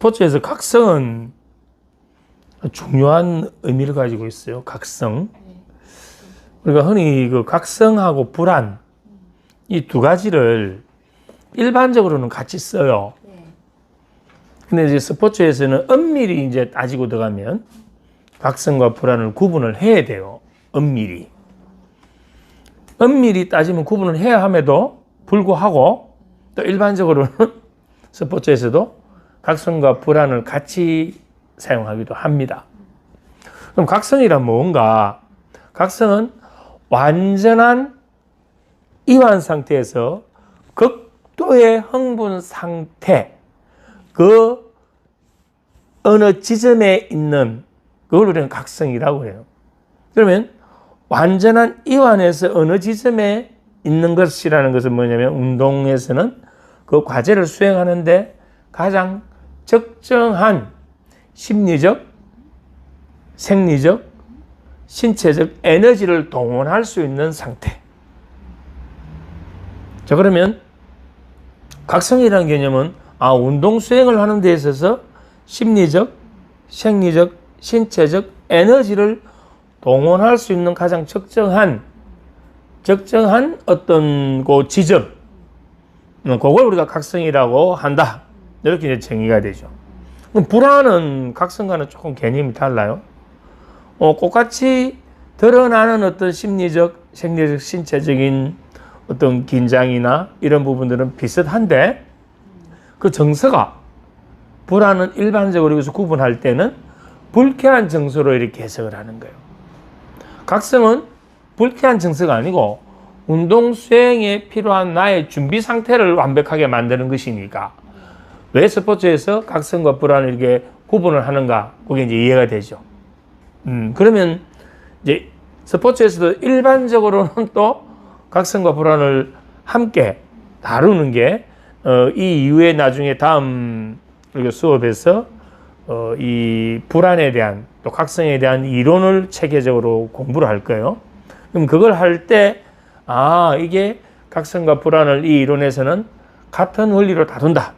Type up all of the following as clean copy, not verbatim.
스포츠에서 각성은 중요한 의미를 가지고 있어요. 각성. 우리가 흔히 그 각성하고 불안 이 두 가지를 일반적으로는 같이 써요. 근데 이제 스포츠에서는 엄밀히 이제 따지고 들어가면 각성과 불안을 구분을 해야 돼요. 엄밀히 따지면 구분을 해야 함에도 불구하고 또 일반적으로는 스포츠에서도 각성과 불안을 같이 사용하기도 합니다. 그럼 각성이란 뭔가? 각성은 완전한 이완 상태에서 극도의 흥분 상태, 그 어느 지점에 있는 그걸 우리는 각성이라고 해요. 그러면 완전한 이완에서 어느 지점에 있는 것이라는 것은 뭐냐면 운동에서는 그 과제를 수행하는데 가장 적정한 심리적, 생리적, 신체적 에너지를 동원할 수 있는 상태. 자, 그러면 각성이라는 개념은 운동 수행을 하는 데 있어서 심리적, 생리적, 신체적 에너지를 동원할 수 있는 가장 적정한 어떤 그 지점, 그걸 우리가 각성이라고 한다. 이렇게 이제 정의가 되죠. 그럼 불안은 각성과는 조금 개념이 달라요. 똑같이 드러나는 어떤 심리적, 생리적, 신체적인 어떤 긴장이나 이런 부분들은 비슷한데 그 정서가 불안은 일반적으로 여기서 구분할 때는 불쾌한 정서로 이렇게 해석을 하는 거예요. 각성은 불쾌한 정서가 아니고 운동 수행에 필요한 나의 준비 상태를 완벽하게 만드는 것이니까 왜 스포츠에서 각성과 불안을 이렇게 구분을 하는가? 그게 이제 이해가 되죠. 그러면 이제 스포츠에서도 일반적으로는 또 각성과 불안을 함께 다루는 게 이 이후에 나중에 다음 수업에서 이 불안에 대한 또 각성에 대한 이론을 체계적으로 공부를 할 거예요. 그럼 그걸 할 때 이게 각성과 불안을 이 이론에서는 같은 원리로 다룬다.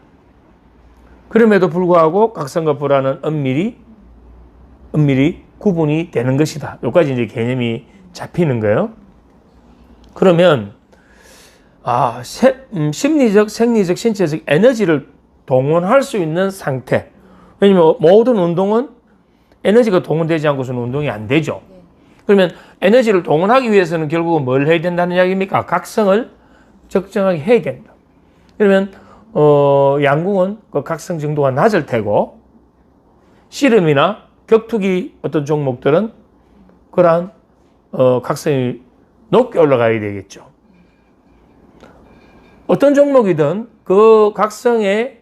그럼에도 불구하고 각성과 불안은 엄밀히 구분이 되는 것이다. 여기까지 이제 개념이 잡히는 거예요. 그러면 심리적, 생리적, 신체적 에너지를 동원할 수 있는 상태. 왜냐면 모든 운동은 에너지가 동원되지 않고서는 운동이 안 되죠. 그러면 에너지를 동원하기 위해서는 결국은 뭘 해야 된다는 이야기입니까? 각성을 적정하게 해야 된다. 그러면 양궁은 그 각성 정도가 낮을 테고 씨름이나 격투기 어떤 종목들은 그러한 각성이 높게 올라가야 되겠죠. 어떤 종목이든 그 각성의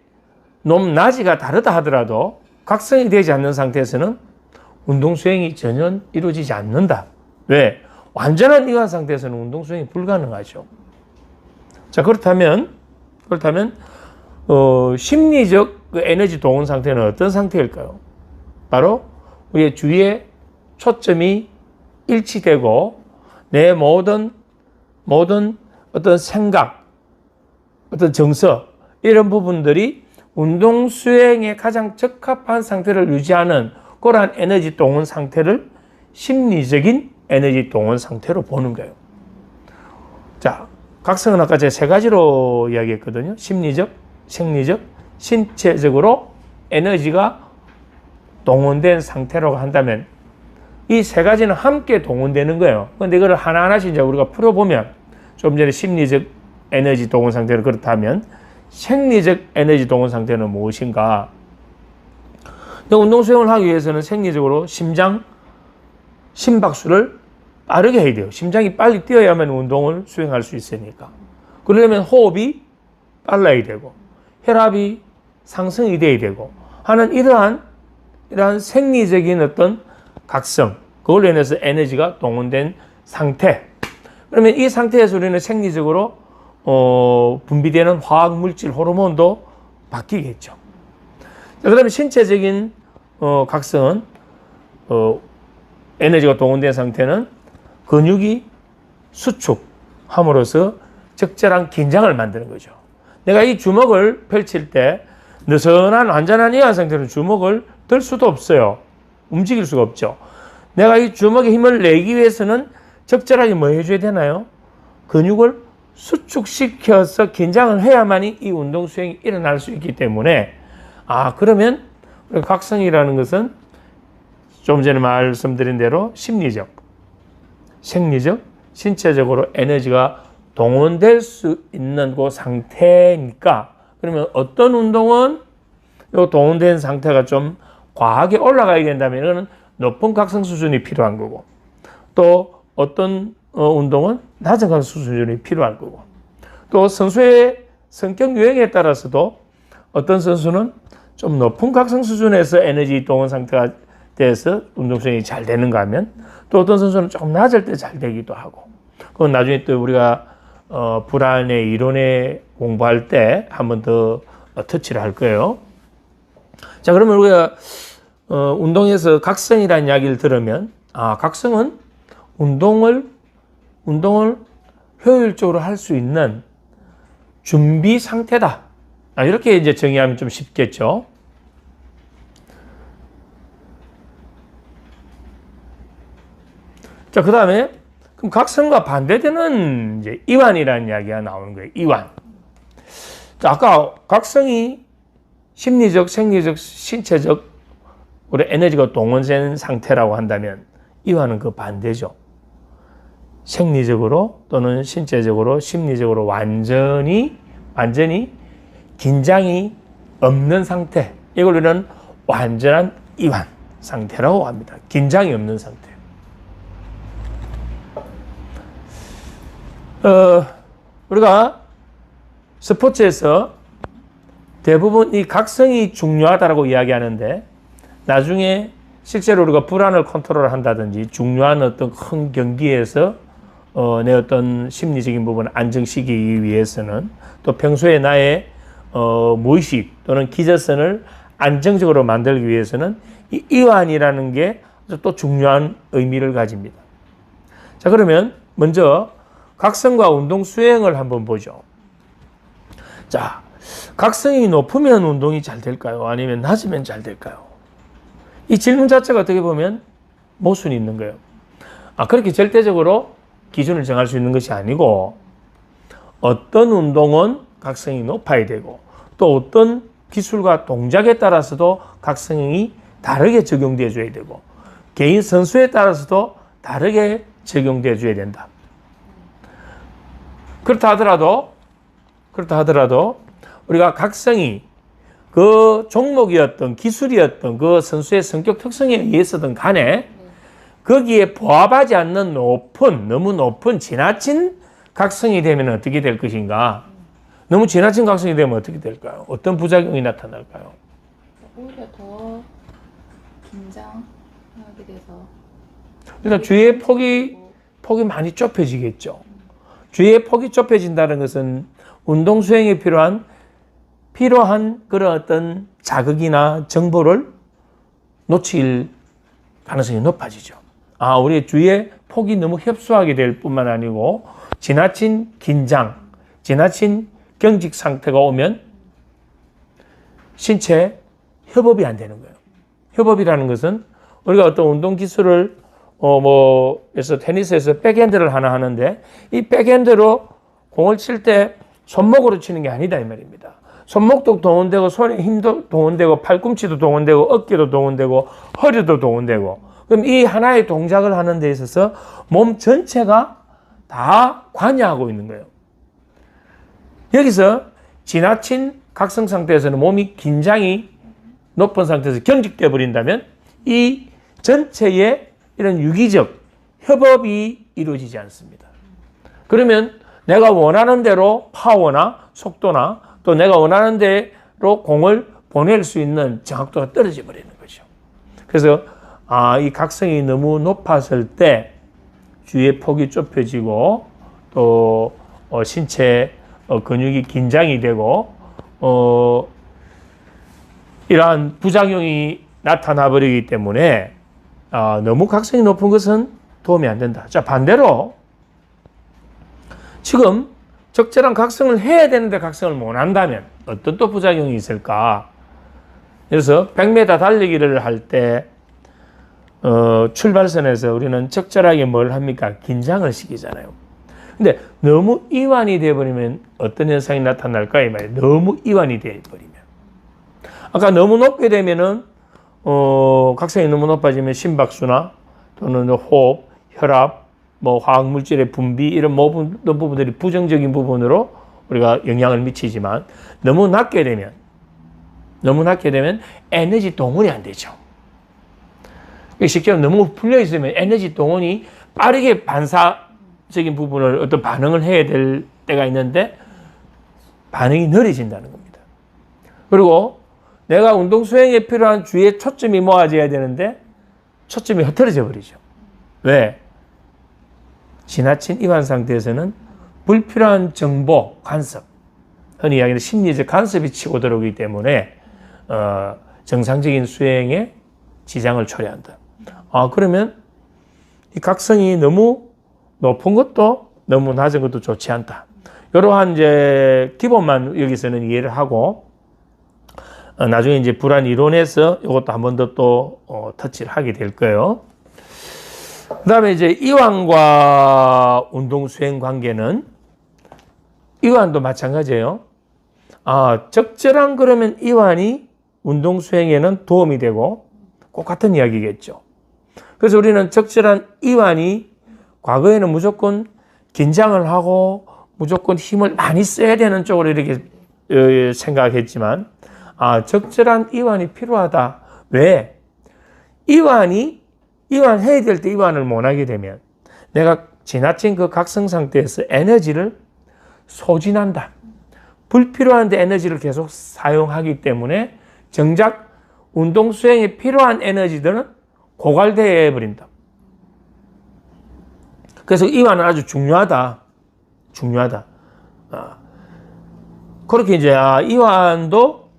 높낮이가 다르다 하더라도 각성이 되지 않는 상태에서는 운동 수행이 전혀 이루어지지 않는다. 왜? 완전한 이완 상태에서는 운동 수행이 불가능하죠. 자, 그렇다면 심리적 그 에너지 동원 상태는 어떤 상태일까요? 바로 우리의 주위에 초점이 일치되고 내 모든 어떤 생각, 어떤 정서 이런 부분들이 운동 수행에 가장 적합한 상태를 유지하는 그러한 에너지 동원 상태를 심리적인 에너지 동원 상태로 보는 거예요. 자, 각성은 아까 제가 세 가지로 이야기했거든요. 심리적, 생리적, 신체적으로 에너지가 동원된 상태라고 한다면 이 세 가지는 함께 동원되는 거예요. 그런데 이걸 하나하나씩 이제 우리가 풀어보면 좀 전에 심리적 에너지 동원 상태는 그렇다면 생리적 에너지 동원 상태는 무엇인가? 운동 수행을 하기 위해서는 생리적으로 심박수를 빠르게 해야 돼요. 심장이 빨리 뛰어야만 운동을 수행할 수 있으니까. 그러려면 호흡이 빨라야 되고 혈압이 상승이 돼야 되고 하는 이러한 생리적인 어떤 각성, 그걸로 인해서 에너지가 동원된 상태. 그러면 이 상태에서 우리는 생리적으로 분비되는 화학 물질, 호르몬도 바뀌겠죠. 자, 그다음에 신체적인 각성은 에너지가 동원된 상태는 근육이 수축함으로써 적절한 긴장을 만드는 거죠. 내가 이 주먹을 펼칠 때 느슨한 완전한 이완 상태는 주먹을 들 수도 없어요. 움직일 수가 없죠. 내가 이 주먹에 힘을 내기 위해서는 적절하게 뭐 해줘야 되나요? 근육을 수축시켜서 긴장을 해야만이 이 운동 수행이 일어날 수 있기 때문에 그러면 각성이라는 것은 좀 전에 말씀드린 대로 심리적, 생리적, 신체적으로 에너지가 동원될 수 있는 그 상태니까 그러면 어떤 운동은 이 동원된 상태가 좀 과하게 올라가야 된다면 이거는 높은 각성 수준이 필요한 거고 또 어떤 운동은 낮은 각성 수준이 필요할 거고 또 선수의 성격 유형에 따라서도 어떤 선수는 좀 높은 각성 수준에서 에너지 동원 상태가 돼서 운동 수행이 잘 되는가 하면 또 어떤 선수는 조금 낮을 때 잘 되기도 하고 그건 나중에 또 우리가 불안의 이론에 공부할 때 한 번 더 터치를 할 거예요. 자, 그러면 우리가 운동에서 각성이라는 이야기를 들으면 각성은 운동을 효율적으로 할 수 있는 준비 상태다. 이렇게 이제 정의하면 좀 쉽겠죠. 자, 그 다음에 그럼 각성과 반대되는 이제 이완이라는 이야기가 나오는 거예요. 이완. 자, 아까 각성이 심리적, 생리적, 신체적 우리 에너지가 동원된 상태라고 한다면 이완은 그 반대죠. 생리적으로 또는 신체적으로, 심리적으로 완전히 긴장이 없는 상태. 이걸 우리는 완전한 이완 상태라고 합니다. 긴장이 없는 상태. 우리가 스포츠에서 대부분 이 각성이 중요하다고 이야기하는데 나중에 실제로 우리가 불안을 컨트롤한다든지 중요한 어떤 큰 경기에서 내 어떤 심리적인 부분을 안정시키기 위해서는 또 평소에 나의 무의식 또는 기저선을 안정적으로 만들기 위해서는 이 이완이라는 게 또 중요한 의미를 가집니다. 자, 그러면 먼저 각성과 운동 수행을 한번 보죠. 자, 각성이 높으면 운동이 잘 될까요? 아니면 낮으면 잘 될까요? 이 질문 자체가 어떻게 보면 모순이 있는 거예요. 그렇게 절대적으로 기준을 정할 수 있는 것이 아니고 어떤 운동은 각성이 높아야 되고 또 어떤 기술과 동작에 따라서도 각성이 다르게 적용되어 줘야 되고 개인 선수에 따라서도 다르게 적용되어 줘야 된다. 그렇다 하더라도 우리가 각성이 그 종목이었던 기술이었던 그 선수의 성격 특성에 의해서든 간에 거기에 부합하지 않는 너무 높은 지나친 각성이 되면 어떻게 될 것인가? 너무 지나친 각성이 되면 어떻게 될까요? 어떤 부작용이 나타날까요? 오히려 더 긴장하게 돼서 일단 주의의 폭이 많이 좁혀지겠죠. 주의의 폭이 좁혀진다는 것은 운동 수행에 필요한 그런 어떤 자극이나 정보를 놓칠 가능성이 높아지죠. 우리 주위의 폭이 너무 협소하게 될 뿐만 아니고 지나친 긴장, 지나친 경직 상태가 오면 신체 협업이 안 되는 거예요. 협업이라는 것은 우리가 어떤 운동 기술을 그래서 테니스에서 백핸드를 하나 하는데 이 백핸드로 공을 칠 때 손목으로 치는 게 아니다 이 말입니다. 손목도 동원되고 손에 힘도 동원되고 팔꿈치도 동원되고 어깨도 동원되고 허리도 동원되고 그럼 이 하나의 동작을 하는 데 있어서 몸 전체가 다 관여하고 있는 거예요. 여기서 지나친 각성 상태에서는 몸이 긴장이 높은 상태에서 경직되어 버린다면 이 전체의 이런 유기적 협업이 이루어지지 않습니다. 그러면 내가 원하는 대로 파워나 속도나 또 내가 원하는 대로 공을 보낼 수 있는 정확도가 떨어져 버리는 거죠. 그래서 이 각성이 너무 높았을 때 주위의 폭이 좁혀지고 또 신체 근육이 긴장이 되고 이러한 부작용이 나타나 버리기 때문에 너무 각성이 높은 것은 도움이 안 된다. 자, 반대로 지금 적절한 각성을 해야 되는데 각성을 못 한다면 어떤 또 부작용이 있을까? 그래서 100m 달리기를 할 때 출발선에서 우리는 적절하게 뭘 합니까? 긴장을 시키잖아요. 근데 너무 이완이 되어버리면 어떤 현상이 나타날까? 이 말이에요. 너무 이완이 되어버리면. 아까 너무 높게 되면은, 각성이 너무 높아지면 심박수나 또는 호흡, 혈압, 뭐 화학물질의 분비 이런 모든 부분들이 부정적인 부분으로 우리가 영향을 미치지만 너무 낮게 되면 에너지 동원이 안 되죠. 쉽게 말하면 너무 풀려 있으면 에너지 동원이 빠르게 반사적인 부분을 어떤 반응을 해야 될 때가 있는데 반응이 느려진다는 겁니다. 그리고 내가 운동 수행에 필요한 주의의 초점이 모아져야 되는데 초점이 흐트러져 버리죠. 왜? 지나친 이완 상태에서는 불필요한 정보, 간섭, 흔히 이야기하는 심리적 간섭이 치고 들어오기 때문에 정상적인 수행에 지장을 초래한다. 그러면 이 각성이 너무 높은 것도 너무 낮은 것도 좋지 않다. 이러한 이제 기본만 여기서는 이해를 하고 나중에 이제 불안 이론에서 이것도 한 번 더 또 터치를 하게 될 거예요. 그 다음에 이제 이완과 운동 수행 관계는 이완도 마찬가지예요. 적절한 그러면 이완이 운동 수행에는 도움이 되고 꼭 같은 이야기겠죠. 그래서 우리는 적절한 이완이 과거에는 무조건 긴장을 하고 무조건 힘을 많이 써야 되는 쪽으로 이렇게 생각했지만 적절한 이완이 필요하다. 왜? 이완해야 될 때 이완을 못 하게 되면 내가 지나친 그 각성 상태에서 에너지를 소진한다. 불필요한 데 에너지를 계속 사용하기 때문에 정작 운동 수행에 필요한 에너지들은 고갈되어 버린다. 그래서 이완은 아주 중요하다. 그렇게 이제 이완도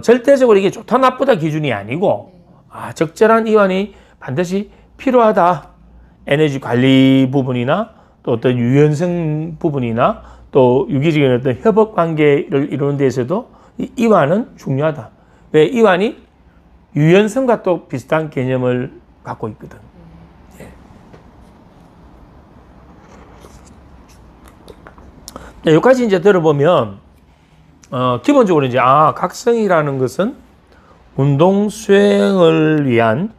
절대적으로 이게 좋다 나쁘다 기준이 아니고 적절한 이완이 반드시 필요하다. 에너지 관리 부분이나 또 어떤 유연성 부분이나 또 유기적인 어떤 협업 관계를 이루는 데에서도 이완은 중요하다. 왜? 이완이 유연성과 또 비슷한 개념을 갖고 있거든. 여기까지 이제 들어보면 기본적으로 이제 각성이라는 것은 운동 수행을 위한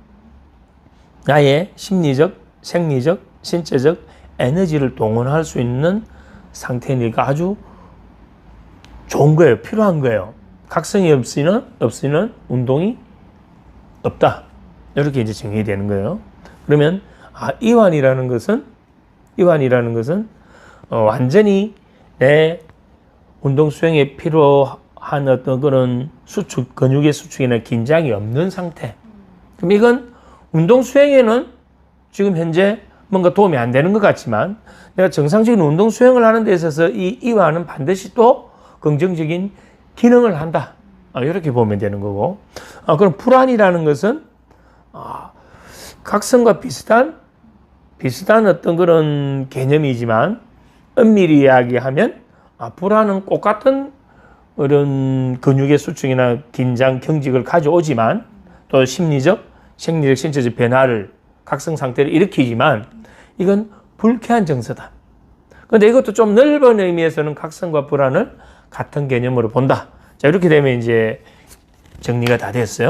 나의 심리적, 생리적, 신체적 에너지를 동원할 수 있는 상태니까 아주 좋은 거예요. 필요한 거예요. 각성이 없으면 운동이 없다. 이렇게 이제 정의되는 거예요. 그러면 이완이라는 것은 완전히 내 운동 수행에 필요한 어떤 그런 수축, 근육의 수축이나 긴장이 없는 상태. 그럼 이건 운동 수행에는 지금 현재 뭔가 도움이 안 되는 것 같지만 내가 정상적인 운동 수행을 하는 데 있어서 이 이완은 반드시 또 긍정적인 기능을 한다. 이렇게 보면 되는 거고. 그럼 불안이라는 것은 각성과 비슷한 어떤 그런 개념이지만 엄밀히 이야기하면 불안은 꼭 같은 이런 근육의 수축이나 긴장, 경직을 가져오지만 또 심리적, 생리적, 신체적 변화를 각성 상태를 일으키지만 이건 불쾌한 정서다. 그런데 이것도 좀 넓은 의미에서는 각성과 불안을 같은 개념으로 본다. 자, 이렇게 되면 이제 정리가 다 됐어요.